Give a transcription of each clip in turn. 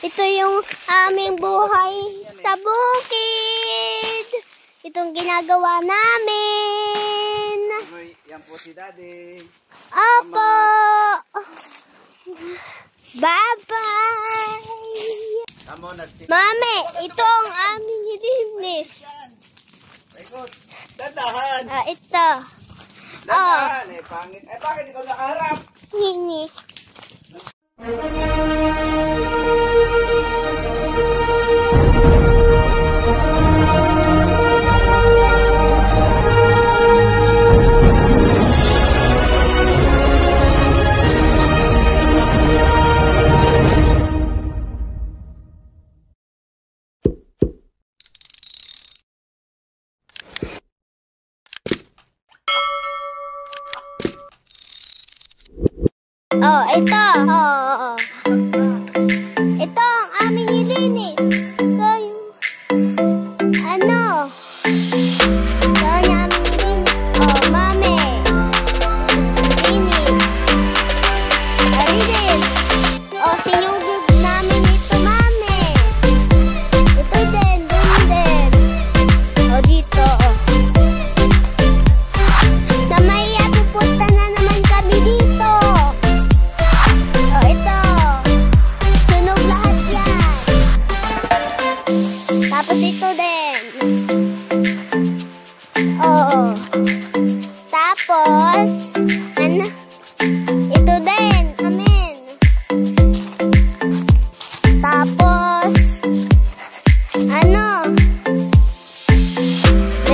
Ito yung aming buhay sa bukid. Itong ginagawa namin. Yan po si Daddy. Opo. Bye-bye. Mami, ito ang aming nilinis. Dandahan. Ito. Dandahan. Pangit. Bakit ikaw nakaharap? Hini. Ito. Ito ang aming nilinis. Ito yung ano. Ito yung aming nilinis. Mami. Nilinis. Nilinis. Sinugod namin ito, mami. Ito din, dun din. Dito. Na may pupunta na naman kami dito. Tapos ito din. Tapos, ano? Ito din. Amen. Tapos,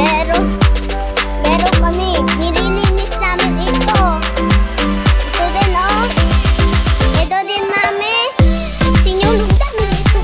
ano? Meron kami. Nililinis namin ito. Ito din, Ito din, mami. Sinulog namin ito.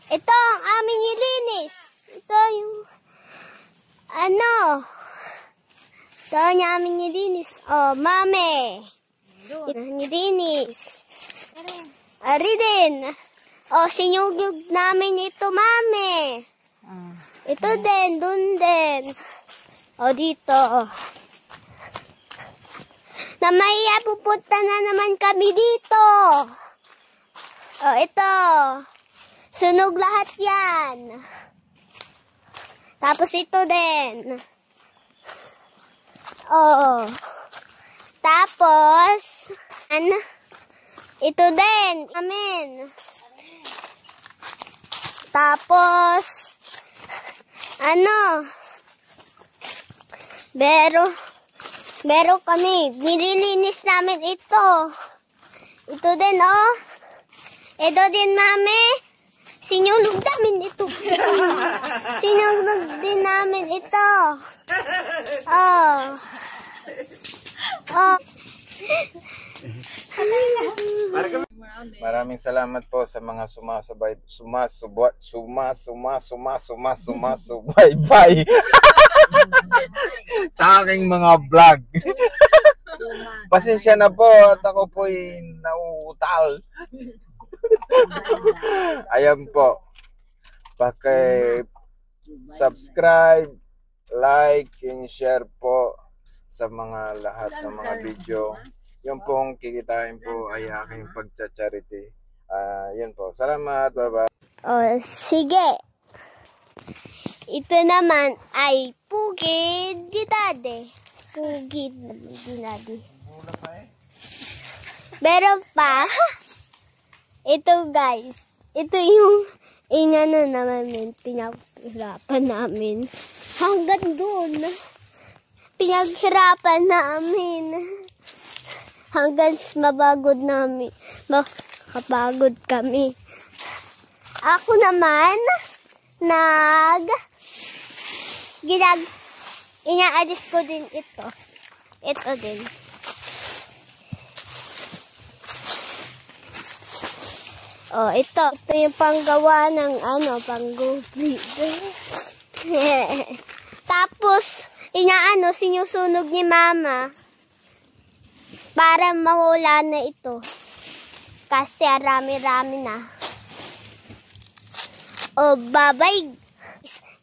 Ito ang aming nilinis. Ito yung ano. Ito ang aming nilinis. Mami. Nilinis. Ari din. Sinugog namin ito, mami. Ito din, dun din. Dito. Na may pupunta na naman kami dito. Ito. Sunog lahat yan. Tapos ito din. Tapos, ano? Ito din. Amen. Tapos, ano? Meron kami. Nililinis namin ito. Ito din, Ito din, mami. Sinulog namin ito. Sinulog din namin ito. Maraming salamat po sa mga sumasabay sa aking mga vlog. Pasensya na po at ako po'y nauutal. Ayan po. Paki-subscribe, like, and share po sa mga lahat ng mga video. Yung pong kikitain po ay aking pagcha-charity. Yun po. Salamat. Bye-bye. Sige. Ito naman ay pugid ni Daddy. Pugid ni Daddy. Meron pa. Ito guys, ito yung inano namin, pinaghirapan namin. Hanggang doon, pinaghirapan namin. Hanggang mabagod namin, makapagod kami. Ako naman, inaalis ko din ito. Ito din. Oh, ito yung panggawa ng panggubi. Tapos, sinusunog ni Mama para mawala na ito. Kasi rami-rami na. Oh, bye-bye.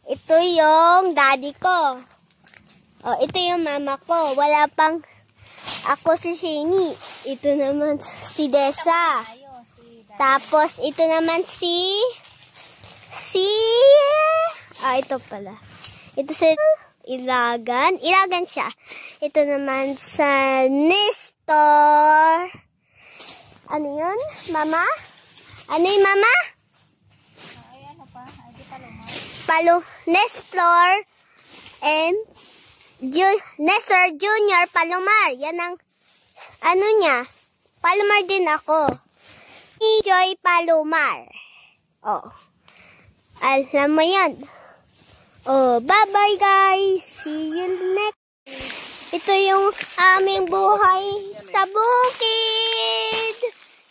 Ito yung daddy ko. Oh, ito yung mama ko. Wala pang ako si Shani. Ito naman si Desa. Tapos, ito naman ito pala. Ito si Ilagan. Ilagan siya. Ito naman sa Nestor. Ano yun? Mama? Ano yung mama? Nestor and Nestor Junior Palomar. Yan ang niya. Palomar din ako. Joy Palomar. Oh. Alam mo yan. Oh, bye-bye guys. See you next. Ito yung aming buhay sa bukid.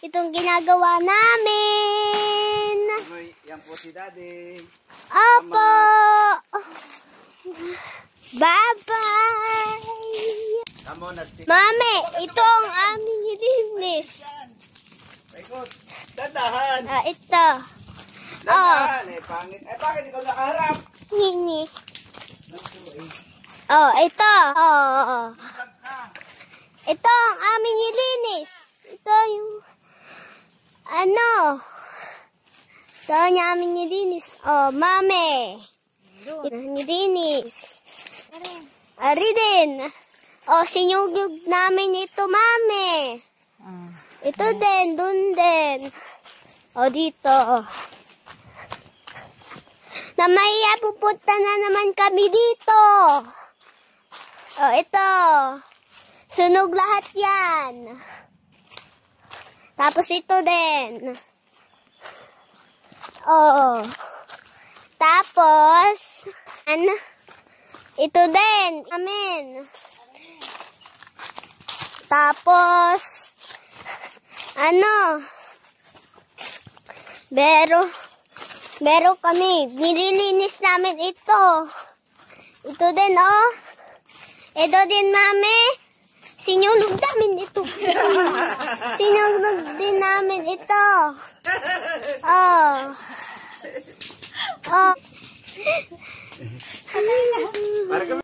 Itong ginagawa namin. Yan po si Daddy. Opo. Bye-bye. Mami, ito ang aming nilinis. Dandahan. Ito. Dandahan. Pangit. Bakit ikaw nakaharap? Nini. Oh, ito. Oh. Ito ang aming nilinis. Ito yung ito ang aming nilinis. Oh, Mami. Nilinis. Ari din. Oh, sinugog namin ito, Mami. Ito din, dun din. O, dito. Namaya, pupunta na naman kami dito. O, ito. Sunog lahat yan. Tapos ito din. O. Tapos, ito din. Amen. Tapos, Pero kami, nililinis namin ito. Ito din, oh. Ito din, Mami. Sinulog namin ito. Sinulog din namin ito. Oh. Oh. Para kami